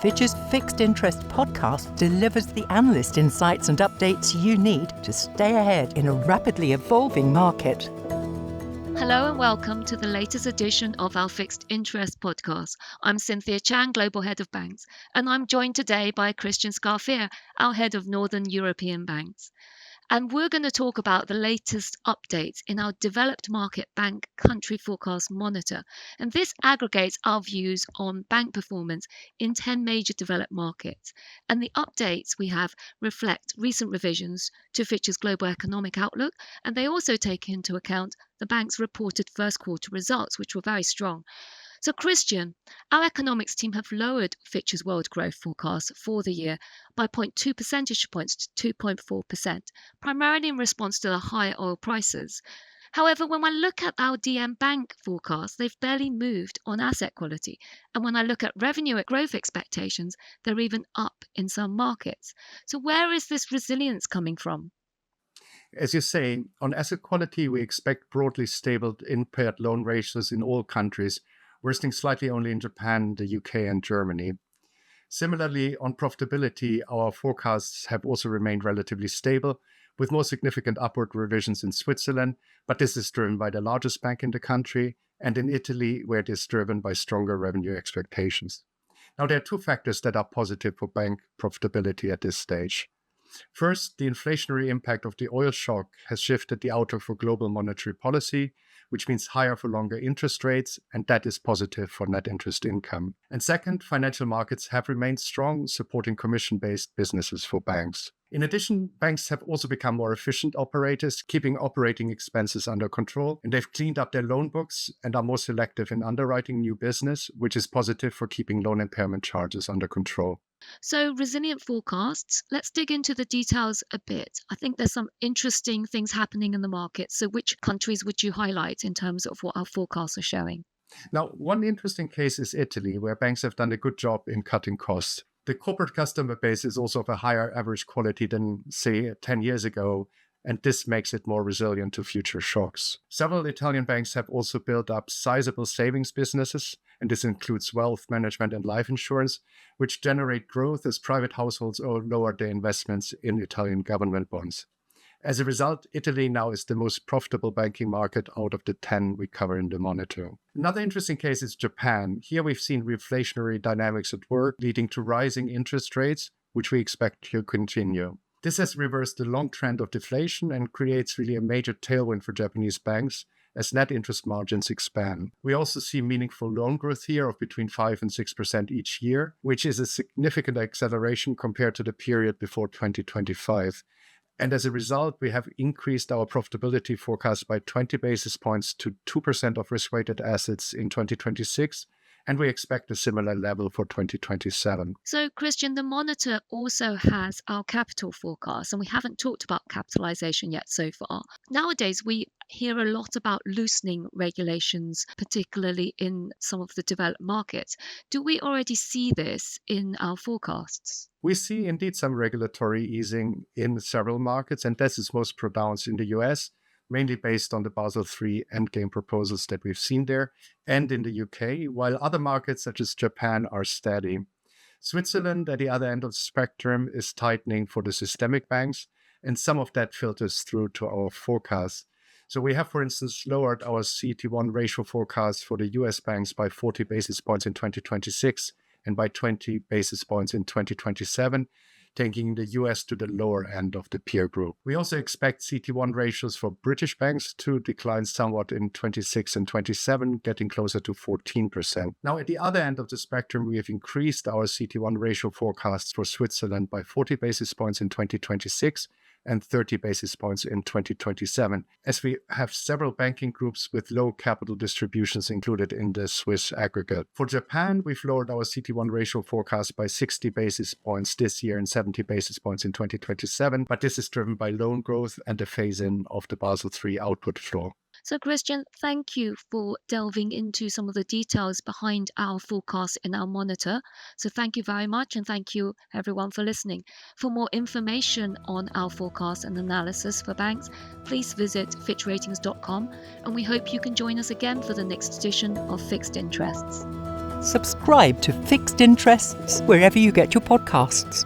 Fitch's Fixed Interest podcast delivers the analyst insights and updates you need to stay ahead in a rapidly evolving market. Hello and welcome to the latest edition of our Fixed Interest podcast. I'm Cynthia Chang, Global Head of Banks, and I'm joined today by Christian Scarafia, our Head of Northern European Banks. And we're going to talk about the latest updates in our Developed Market Bank Country Forecast Monitor. And this aggregates our views on bank performance in 10 major developed markets. And the updates we have reflect recent revisions to Fitch's global economic outlook, and they also take into account the bank's reported first quarter results, which were very strong. So, Christian, our economics team have lowered Fitch's world growth forecast for the year by 0.2 percentage points to 2.4%, primarily in response to the higher oil prices. However, when I look at our DM Bank forecast, they've barely moved on asset quality. And when I look at revenue growth expectations, they're even up in some markets. So where is this resilience coming from? As you say, on asset quality, we expect broadly stable impaired loan ratios in all countries, worsening slightly only in Japan, the UK, and Germany. Similarly, on profitability, our forecasts have also remained relatively stable, with more significant upward revisions in Switzerland, but this is driven by the largest bank in the country, and in Italy, where it is driven by stronger revenue expectations. Now, there are two factors that are positive for bank profitability at this stage. First, the inflationary impact of the oil shock has shifted the outlook for global monetary policy, which means higher for longer interest rates, and that is positive for net interest income. And second, financial markets have remained strong, supporting commission-based businesses for banks. In addition, banks have also become more efficient operators, keeping operating expenses under control, and they've cleaned up their loan books and are more selective in underwriting new business, which is positive for keeping loan impairment charges under control. So, resilient forecasts, let's dig into the details a bit. I think there's some interesting things happening in the market. So, which countries would you highlight in terms of what our forecasts are showing? Now, one interesting case is Italy, where banks have done a good job in cutting costs. The corporate customer base is also of a higher average quality than, say, 10 years ago, and this makes it more resilient to future shocks. Several Italian banks have also built up sizable savings businesses, and this includes wealth management and life insurance, which generate growth as private households lower their investments in Italian government bonds. As a result, Italy now is the most profitable banking market out of the 10 we cover in the monitor. Another interesting case is Japan. Here we've seen reflationary dynamics at work, leading to rising interest rates, which we expect to continue. This has reversed the long trend of deflation and creates really a major tailwind for Japanese banks as net interest margins expand. We also see meaningful loan growth here of between 5 and 6% each year, which is a significant acceleration compared to the period before 2025. And as a result, we have increased our profitability forecast by 20 basis points to 2% of risk-weighted assets in 2026, and we expect a similar level for 2027. So, Christian, the monitor also has our capital forecast, and we haven't talked about capitalization yet so far. Nowadays, we hear a lot about loosening regulations, particularly in some of the developed markets. Do we already see this in our forecasts? We see indeed some regulatory easing in several markets, and this is most pronounced in the US, mainly based on the Basel III endgame proposals that we've seen there, and in the UK, while other markets such as Japan are steady. Switzerland, at the other end of the spectrum, is tightening for the systemic banks, and some of that filters through to our forecast. So we have, for instance, lowered our CET1 ratio forecast for the US banks by 40 basis points in 2026 and by 20 basis points in 2027, taking the US to the lower end of the peer group. We also expect CET1 ratios for British banks to decline somewhat in 26 and 27, getting closer to 14%. Now, at the other end of the spectrum, we have increased our CET1 ratio forecasts for Switzerland by 40 basis points in 2026 and 30 basis points in 2027, as we have several banking groups with low capital distributions included in the Swiss aggregate. For Japan, we've lowered our CET1 ratio forecast by 60 basis points this year and 70 basis points in 2027, but this is driven by loan growth and the phase-in of the Basel III output floor. So, Christian, thank you for delving into some of the details behind our forecast in our monitor. So thank you very much, and thank you everyone for listening. For more information on our forecast and analysis for banks, please visit fitchratings.com, and we hope you can join us again for the next edition of Fixed Interests. Subscribe to Fixed Interests wherever you get your podcasts.